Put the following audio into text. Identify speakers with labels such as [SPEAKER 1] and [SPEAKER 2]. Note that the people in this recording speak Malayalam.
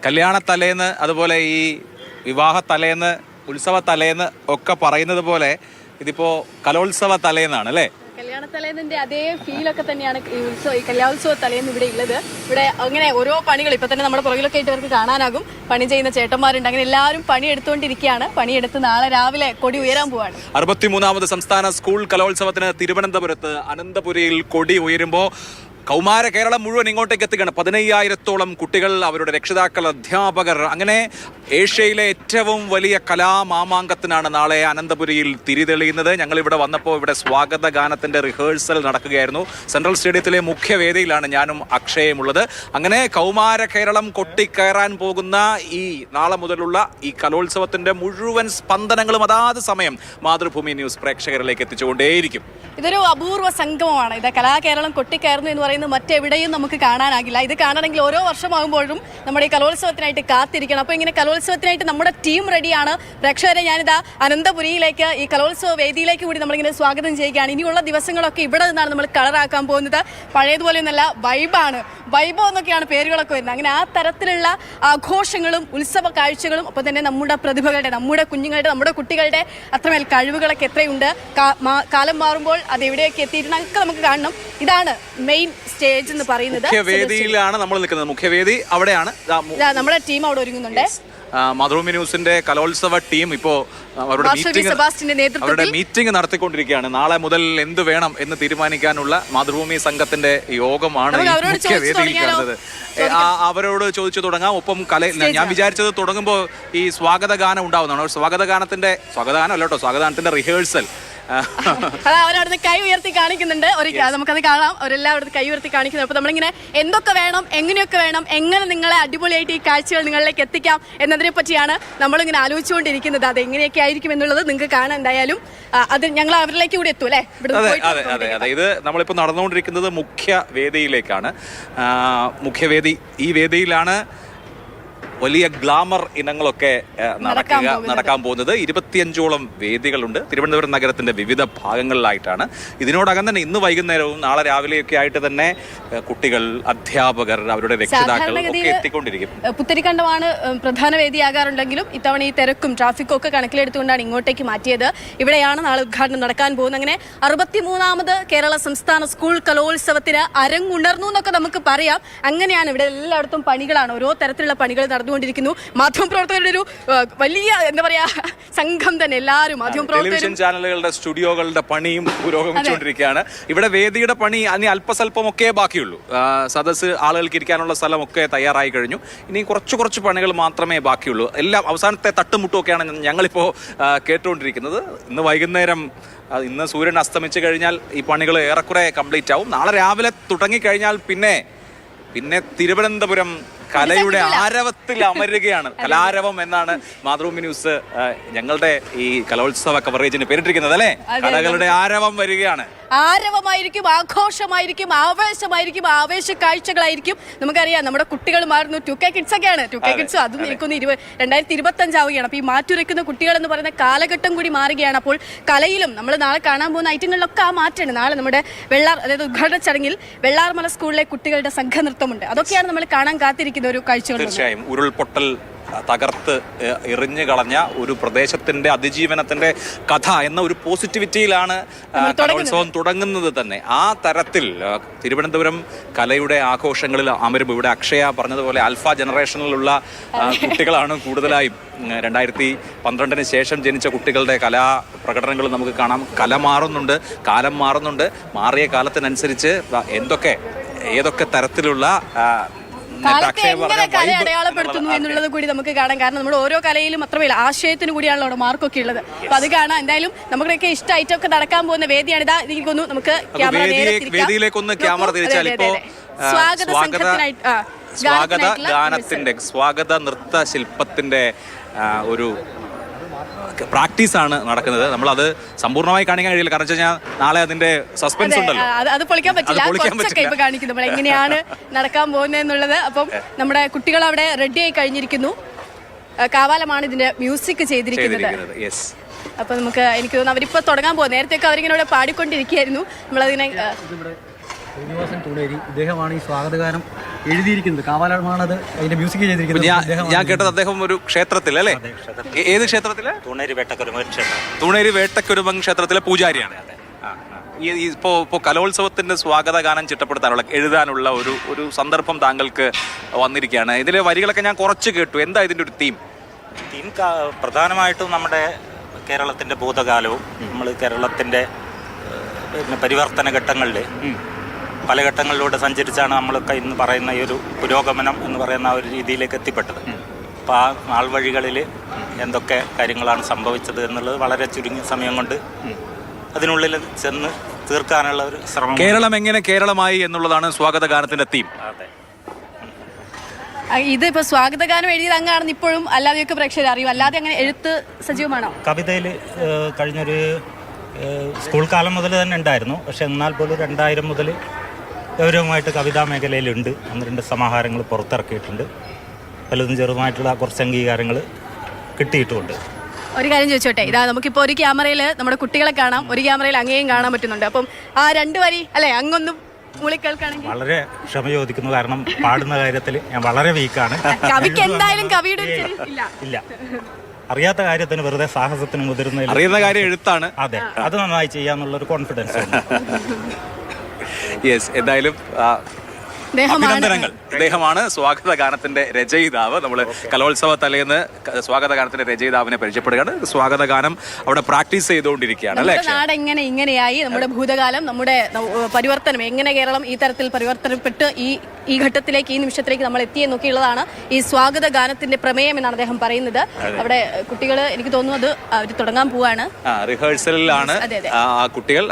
[SPEAKER 1] കല്യാണ തലേന്ന് അതുപോലെ ഈ വിവാഹ തലേന്ന് ഉത്സവ തലേന്ന് ഒക്കെ പറയുന്നത് പോലെ ഇതിപ്പോ കലോത്സവ തലേന്നാണ് അല്ലേ?
[SPEAKER 2] കല്യാണ തലേന്നിന്റെ അതേ ഫീലൊക്കെ തന്നെയാണ് ഈ കല്യാണോത്സവ തലേന്ന് ഇവിടെ ഉള്ളത്. ഇവിടെ അങ്ങനെ ഓരോ പണികൾ ഇപ്പൊ തന്നെ നമ്മുടെ പുറകിലൊക്കെ ആയിട്ട് അവർക്ക് കാണാനാകും. പണി ചെയ്യുന്ന ചേട്ടന്മാരുണ്ട്. അങ്ങനെ എല്ലാവരും പണിയെടുത്തുകൊണ്ടിരിക്കുകയാണ്. പണിയെടുത്ത് നാളെ രാവിലെ കൊടി ഉയരാൻ പോവാണ്.
[SPEAKER 1] 63ാമത് സംസ്ഥാന സ്കൂൾ കലോത്സവത്തിന് തിരുവനന്തപുരത്ത് അനന്തപുരിയിൽ കൊടി ഉയരുമ്പോൾ കൗമാര കേരളം മുഴുവൻ ഇങ്ങോട്ടേക്ക് എത്തുകയാണ്. 15,000-ഓളം കുട്ടികൾ, അവരുടെ രക്ഷിതാക്കൾ, അധ്യാപകർ, അങ്ങനെ ഏഷ്യയിലെ ഏറ്റവും വലിയ കലാമാമാങ്കത്തിനാണ് നാളെ അനന്തപുരിയിൽ തിരിതെളിയുന്നത്. ഞങ്ങളിവിടെ വന്നപ്പോൾ ഇവിടെ സ്വാഗത ഗാനത്തിന്റെ റിഹേഴ്സൽ നടക്കുകയായിരുന്നു. സെൻട്രൽ സ്റ്റേഡിയത്തിലെ മുഖ്യവേദിയിലാണ് ഞാനും അക്ഷയയും ഉള്ളത്. അങ്ങനെ കൗമാര കേരളം കൊട്ടിക്കയറാൻ പോകുന്ന ഈ നാളെ മുതലുള്ള ഈ കലോത്സവത്തിന്റെ മുഴുവൻ സ്പന്ദനങ്ങളും അതാത് സമയം മാതൃഭൂമി ന്യൂസ് പ്രേക്ഷകരിലേക്ക് എത്തിച്ചുകൊണ്ടേയിരിക്കും.
[SPEAKER 2] ഇതൊരു അപൂർവ സംഗമമാണ്. ഇത് കലാകേരളം കൊട്ടിക്കയറുന്നു എന്ന് പറയുന്നത് മറ്റെവിടെയും നമുക്ക് കാണാനാകില്ല. ഇത് കാണണമെങ്കിൽ ഓരോ വർഷമാകുമ്പോഴും നമ്മുടെ ഈ കലോത്സവത്തിനായിട്ട് കാത്തിരിക്കണം. അപ്പോൾ ഇങ്ങനെ കലോത്സവത്തിനായിട്ട് നമ്മുടെ ടീം റെഡിയാണ്. പ്രേക്ഷകരെ ഞാനിതാ അനന്തപുരിയിലേക്ക്, ഈ കലോത്സവ വേദിയിലേക്ക് കൂടി നമ്മളിങ്ങനെ സ്വാഗതം ചെയ്യുകയാണ്. ഇനിയുള്ള ദിവസങ്ങളൊക്കെ ഇവിടെ നിന്നാണ് നമ്മൾ കളറാക്കാൻ പോകുന്നത്. പഴയതുപോലെയൊന്നല്ല, വൈബാണ്. വൈബോ എന്നൊക്കെയാണ് പേരുകളൊക്കെ വരുന്നത്. അങ്ങനെ ആ തരത്തിലുള്ള ആഘോഷങ്ങളും ഉത്സവ കാഴ്ചകളും ഒപ്പം തന്നെ നമ്മുടെ പ്രതിഭകളുടെ, നമ്മുടെ കുഞ്ഞുങ്ങളുടെ, നമ്മുടെ കുട്ടികളുടെ അത്രമേൽ കഴിവുകളൊക്കെ എത്രയുണ്ട്, കാലം മാറുമ്പോൾ അത് എവിടെയൊക്കെ എത്തിയിട്ടുണ്ടെന്നൊക്കെ നമുക്ക് കാണണം. ഇതാണ് മെയിൻ സ്റ്റേജ് എന്ന് പറയുന്നത്.
[SPEAKER 1] മുഖ്യവേദിയിലാണ് നമ്മൾ നിൽക്കുന്നത്. മുഖ്യവേദി അവിടെയാണ്.
[SPEAKER 2] നമ്മുടെ ടീം അവിടെ ഒരുങ്ങുന്നുണ്ട്.
[SPEAKER 1] മാതൃഭൂമി ന്യൂസിന്റെ കലോത്സവ ടീം ഇപ്പോ അവരുടെ മീറ്റിംഗ് നടത്തിക്കൊണ്ടിരിക്കുകയാണ്. നാളെ മുതൽ എന്ത് വേണം എന്ന് തീരുമാനിക്കാനുള്ള മാതൃഭൂമി സംഘത്തിന്റെ യോഗമാണ് മുഖ്യവേദിയിൽ കാണുന്നത്. അവരോട് ചോദിച്ചു തുടങ്ങാം. ഒപ്പം ഞാൻ വിചാരിച്ചത് തുടങ്ങുമ്പോൾ ഈ സ്വാഗത ഗാനം ഉണ്ടാവുന്നതാണ്. സ്വാഗതഗാനം അല്ല കേട്ടോ, സ്വാഗതഗാനത്തിന്റെ റിഹേഴ്സൽ
[SPEAKER 2] അവരവിടുന്ന് കൈ ഉയർത്തി കാണിക്കുന്നുണ്ട്. നമുക്കത് കാണാം. അവരെല്ലാവരും കൈ ഉയർത്തി കാണിക്കുന്നത്. അപ്പൊ നമ്മളിങ്ങനെ എന്തൊക്കെ വേണം, എങ്ങനെയൊക്കെ വേണം, എങ്ങനെ നിങ്ങളെ അടിപൊളിയായിട്ട് ഈ കാഴ്ചകൾ നിങ്ങളിലേക്ക് എത്തിക്കാം എന്നതിനെ പറ്റിയാണ് നമ്മളിങ്ങനെ ആലോചിച്ചുകൊണ്ടിരിക്കുന്നത്. അത് എങ്ങനെയൊക്കെ ആയിരിക്കും എന്നുള്ളത് നിങ്ങൾക്ക് കാണാൻ. എന്തായാലും അത് ഞങ്ങൾ അവരിലേക്ക് കൂടി എത്തും അല്ലേ?
[SPEAKER 1] അതെ, ഇത് നമ്മളിപ്പോ നടന്നുകൊണ്ടിരിക്കുന്നത് മുഖ്യവേദിയിലേക്കാണ്. മുഖ്യവേദി, ഈ വേദിയിലാണ് വലിയ ഗ്ലാമർ ഇനങ്ങളൊക്കെ നടക്കാൻ പോകുന്നത്. 25ഓളം വേദികളുണ്ട് തിരുവനന്തപുരം നഗരത്തിന്റെ വിവിധ ഭാഗങ്ങളിലായിട്ടാണ്. ഇതിനോടകം തന്നെ ഇന്ന് വൈകുന്നേരവും നാളെ രാവിലെയൊക്കെ ആയിട്ട് തന്നെ കുട്ടികൾ, അധ്യാപകർ, അവരുടെ രക്ഷിതാക്കൾ ഒക്കെ എത്തിക്കൊണ്ടിരിക്കും.
[SPEAKER 2] പുത്തരിക്കണ്ടമാണ് പ്രധാന വേദിയാകാറുണ്ടെങ്കിലും ഇത്തവണ ഈ തിരക്കും ട്രാഫിക്കും ഒക്കെ കണക്കിലെടുത്തുകൊണ്ടാണ് ഇങ്ങോട്ടേക്ക് മാറ്റിയത്. ഇവിടെയാണ് നാളെ ഉദ്ഘാടനം നടക്കാൻ പോകുന്നത്. അങ്ങനെ 63ാമത് കേരള സംസ്ഥാന സ്കൂൾ കലോത്സവത്തിന് അരങ്ങുണർന്നു എന്നൊക്കെ നമുക്ക് പറയാം. അങ്ങനെയാണ് ഇവിടെ എല്ലായിടത്തും പണികളാണ്, ഓരോ തരത്തിലുള്ള പണികൾ നടന്നുകൊണ്ടിരിക്കുന്നു. മാധ്യമപ്രവർത്തകരുടെ ഒരു വലിയ എന്താ പറയാ സംഘം തന്നെ. എല്ലാവരും
[SPEAKER 1] ടെലിവിഷൻ ചാനലുകളുടെ സ്റ്റുഡിയോകളുടെ പണിയും പുരോഗമിച്ചുകൊണ്ടിരിക്കുകയാണ്. ഇവിടെ വേദിയുടെ പണി ഇനി അല്പസ്വല്പമൊക്കെ ബാക്കിയുള്ളൂ. സദസ്സ്, ആളുകൾക്ക് ഇരിക്കാനുള്ള സ്ഥലമൊക്കെ തയ്യാറായി കഴിഞ്ഞു. ഇനി കുറച്ച് പണികൾ മാത്രമേ ബാക്കിയുള്ളൂ. എല്ലാം അവസാനത്തെ തട്ടുമുട്ടുമൊക്കെയാണ് ഞങ്ങളിപ്പോൾ കേട്ടുകൊണ്ടിരിക്കുന്നത്. ഇന്ന് വൈകുന്നേരം, ഇന്ന് സൂര്യൻ അസ്തമിച്ചു കഴിഞ്ഞാൽ ഈ പണികൾ ഏറെക്കുറെ കംപ്ലീറ്റ് ആവും. നാളെ രാവിലെ തുടങ്ങിക്കഴിഞ്ഞാൽ പിന്നെ തിരുവനന്തപുരം കലയുടെ ആരവത്തിൽ അമരുകയാണ്. കലാരവം എന്നാണ് മാതൃഭൂമി ന്യൂസ് ഞങ്ങളുടെ ഈ കലോത്സവ കവറേജിന് പേരിട്ടിരിക്കുന്നത് അല്ലേ? കലകളുടെ ആരവം വരികയാണ്.
[SPEAKER 2] ആരവമായിരിക്കും, ആഘോഷമായിരിക്കും, ആവേശമായിരിക്കും, ആവേശ കാഴ്ചകളായിരിക്കും. നമുക്കറിയാം നമ്മുടെ കുട്ടികൾ മാറുന്നു. 2K കിഡ്സ് ഒക്കെയാണ്. 2K കിഡ്സ് അതും എനിക്കൊന്ന് 2025 ആവുകയാണ്. അപ്പോൾ ഈ മാറ്റുരയ്ക്കുന്ന കുട്ടികൾ എന്ന് പറയുന്ന കാലഘട്ടം കൂടി മാറുകയാണ്. അപ്പോൾ കലയിലും നമ്മൾ നാളെ കാണാൻ പോകുന്ന ഐറ്റങ്ങളിലൊക്കെ ആ മാറ്റമാണ്. നാളെ നമ്മുടെ അതായത് ഉദ്ഘാടന ചടങ്ങിൽ വെള്ളാർമല സ്കൂളിലെ കുട്ടികളുടെ സംഘനൃത്തമുണ്ട്. അതൊക്കെയാണ് നമ്മൾ കാണാൻ കാത്തിരിക്കുന്ന ഒരു കാഴ്ചകൾ.
[SPEAKER 1] തീർച്ചയായും ഉരുൾപൊട്ടൽ തകർത്ത് എറിഞ്ഞു കളഞ്ഞ ഒരു പ്രദേശത്തിന്റെ അതിജീവനത്തിന്റെ കഥ എന്ന ഒരു പോസിറ്റിവിറ്റിയിലാണ് കലോത്സവം തുടങ്ങുന്നത് തന്നെ. ആ തരത്തിൽ തിരുവനന്തപുരം കലയുടെ ആഘോഷങ്ങളിൽ അമരും. ഇവിടെ അക്ഷയ പറഞ്ഞതുപോലെ ആൽഫ ജനറേഷനിലുള്ള കുട്ടികളാണ് കൂടുതലായും. 2012 ശേഷം ജനിച്ച കുട്ടികളുടെ കലാ പ്രകടനങ്ങൾ നമുക്ക് കാണാം. കല മാറുന്നുണ്ട്, കാലം മാറുന്നുണ്ട്. മാറിയ കാലത്തിനനുസരിച്ച് ഏതൊക്കെ തരത്തിലുള്ള
[SPEAKER 2] കല അടയാളപ്പെടുത്തുന്നു എന്നുള്ളത് കൂടി നമുക്ക് കാണാം. കാരണം നമ്മുടെ ഓരോ കലയിലും അത്രമേൽ ആശയത്തിന് കൂടിയാണല്ലോ അവിടെ മാർക്കൊക്കെ ഉള്ളത്. അപ്പൊ അത് കാണാം. എന്തായാലും നമുക്കൊക്കെ ഇഷ്ട ഐറ്റമൊക്കെ നടക്കാൻ പോകുന്ന വേദിയാണ്. ഇതാ എനിക്കൊന്നു നമുക്ക്
[SPEAKER 1] വേദിയിലേക്കൊന്ന് ക്യാമറ തിരിച്ചാൽ ഇപ്പോ സ്വാഗത നൃത്ത ശില്പത്തിന്റെ ഒരു പ്രാക്ടീസാണ് നടക്കുന്നത്. നമ്മളത് സമ്പൂർണ്ണമായി കാണിക്കാൻ കഴിയില്ല. കാരണം വെച്ച് കഴിഞ്ഞാൽ നാളെ അതിന്റെ സസ്പെൻസ് ഉണ്ടല്ലോ,
[SPEAKER 2] അത് പൊളിക്കാൻ പറ്റില്ല. ഇപ്പൊ കാണിക്കും നമ്മൾ എങ്ങനെയാണ് നടക്കാൻ പോകുന്നത് എന്നുള്ളത്. അപ്പം നമ്മുടെ കുട്ടികൾ അവിടെ റെഡി ആയി കഴിഞ്ഞിരിക്കുന്നു. കാവാലമാണ് ഇതിന്റെ മ്യൂസിക് ചെയ്തിരിക്കുന്നത്. അപ്പൊ നമുക്ക് എനിക്ക് തോന്നുന്നു അവരിപ്പോ തുടങ്ങാൻ പോകും. നേരത്തെ അവരിങ്ങനെ ഇവിടെ പാടിക്കൊണ്ടിരിക്കുകയായിരുന്നു. നമ്മളതിനെ
[SPEAKER 3] ശ്രീനിവാസൻ തൂണേരി ഇദ്ദേഹമാണ് ഈ സ്വാഗതഗാനം എഴുതിയിരിക്കുന്നത്. കാവാലമാണത് അതിന്റെ മ്യൂസിക്
[SPEAKER 1] ഞാൻ
[SPEAKER 3] ചെയ്തിരിക്കുന്നത്.
[SPEAKER 1] കേട്ടത് അദ്ദേഹം ഒരു ക്ഷേത്രത്തിൽ അല്ലേ? ഏത് ക്ഷേത്രത്തില്?
[SPEAKER 4] തൂണേരി വേട്ടക്കുരുമൻ ക്ഷേത്രം.
[SPEAKER 1] തൂണേരി വേട്ടക്കുരുമൻ ക്ഷേത്രത്തിലെ പൂജാരിയാണ്. ഇപ്പോ കലോത്സവത്തിന്റെ സ്വാഗത ഗാനം ചിട്ടപ്പെടുത്താനുള്ള എഴുതാനുള്ള ഒരു സന്ദർഭം താങ്കൾക്ക് വന്നിരിക്കുകയാണ്. ഇതിലെ വരികളൊക്കെ ഞാൻ കുറച്ച് കേട്ടു. എന്താ ഇതിന്റെ ഒരു തീം?
[SPEAKER 4] പ്രധാനമായിട്ടും നമ്മുടെ കേരളത്തിൻ്റെ ഭൂതകാലവും നമ്മൾ കേരളത്തിൻ്റെ പരിവർത്തന ഘട്ടങ്ങളിൽ പല ഘട്ടങ്ങളിലൂടെ സഞ്ചരിച്ചാണ് നമ്മളൊക്കെ ഇന്ന് പറയുന്ന ഈ ഒരു പുരോഗമനം എന്ന് പറയുന്ന ആ ഒരു രീതിയിലേക്ക് എത്തിപ്പെട്ടത്. അപ്പോൾ ആ നാൾവഴികളിൽ എന്തൊക്കെ കാര്യങ്ങളാണ് സംഭവിച്ചത് എന്നുള്ളത് വളരെ ചുരുങ്ങിയ സമയം കൊണ്ട് അതിനുള്ളിൽ ചെന്ന് തീർക്കാനുള്ള ഒരു ശ്രമം.
[SPEAKER 1] കേരളം എങ്ങനെ കേരളമായി എന്നുള്ളതാണ് സ്വാഗത ഗാനത്തിന്റെ തീം.
[SPEAKER 4] അതെ.
[SPEAKER 2] ഇത് ഇപ്പൊ സ്വാഗതഗാനം എഴുതിയത് അങ്ങാണെന്ന് ഇപ്പോഴും അല്ലാതെയൊക്കെ പ്രേക്ഷകർ അറിയും. അല്ലാതെ അങ്ങനെ എഴുത്ത് സജീവമാണോ?
[SPEAKER 4] കവിതയിൽ കഴിഞ്ഞൊരു സ്കൂൾ കാലം മുതൽ തന്നെ ഉണ്ടായിരുന്നു. പക്ഷെ എന്നാൽ പോലും 2000 മുതൽ ഗൗരവമായിട്ട് കവിതാ മേഖലയിലുണ്ട്. 1-2 സമാഹാരങ്ങൾ പുറത്തിറക്കിയിട്ടുണ്ട്. പലതും ചെറുതായിട്ടുള്ള കുറച്ച് അംഗീകാരങ്ങൾ കിട്ടിയിട്ടുമുണ്ട്.
[SPEAKER 2] ഒരു കാര്യം ചോദിച്ചോട്ടെ, ഇതാ നമുക്കിപ്പോൾ ഒരു ക്യാമറയിൽ നമ്മുടെ കുട്ടികളെ കാണാം, ഒരു ക്യാമറയിൽ അങ്ങേയും കാണാൻ പറ്റുന്നുണ്ട്. അപ്പം ആ 2 വരി അല്ലെ അങ്ങൊന്നും മൂളി കേൾക്കുകയാണെങ്കിൽ
[SPEAKER 4] വളരെ ക്ഷമ ചോദിക്കുന്നു. കാരണം പാടുന്ന കാര്യത്തിൽ ഞാൻ വളരെ വീക്കാണ്.
[SPEAKER 2] കവിക്ക് എന്തായാലും കവിയുടെ ഒരു
[SPEAKER 4] ഇല്ല, അറിയാത്ത കാര്യത്തിന് വെറുതെ സാഹസത്തിന് മുതിരുന്ന
[SPEAKER 1] അറിയുന്ന കാര്യം എഴുത്താണ്.
[SPEAKER 4] അതെ, അത് നന്നായി ചെയ്യാന്നുള്ളൊരു കോൺഫിഡൻസ് ഉണ്ട്.
[SPEAKER 1] യെസ്, എന്തായാലും അഭിനന്ദനങ്ങൾ. ഇദ്ദേഹമാണ് സ്വാഗത ഗാനത്തിന്റെ രചയിതാവ്. നമ്മൾ കലോത്സവ തലേന്ന് സ്വാഗത ഗാനത്തിന്റെ രചയിതാവിനെ പരിചയപ്പെടുകയാണ്. സ്വാഗത ഗാനം അവിടെ പ്രാക്ടീസ് ചെയ്തുകൊണ്ടിരിക്കുകയാണ് അല്ലേ?
[SPEAKER 2] നമ്മുടെ നാട് എങ്ങനെയായി, നമ്മുടെ ഭൂതകാലം, നമ്മുടെ പരിവർത്തനം എങ്ങനെ കേരളം ഈ തരത്തിൽ പരിവർത്തനപ്പെട്ട് ഈ ഘട്ടത്തിലേക്ക്, ഈ നിമിഷത്തിലേക്ക് നമ്മൾ എത്തിയെന്നൊക്കെയുള്ളതാണ് ഈ സ്വാഗത ഗാനത്തിന്റെ പ്രമേയം എന്നാണ് അദ്ദേഹം പറയുന്നത്. അവിടെ കുട്ടികൾ, എനിക്ക് തോന്നുന്നു അത് അവർ തുടങ്ങാൻ പോവാണ്.
[SPEAKER 1] റിഹേഴ്സലിലാണ് ആ കുട്ടികൾ.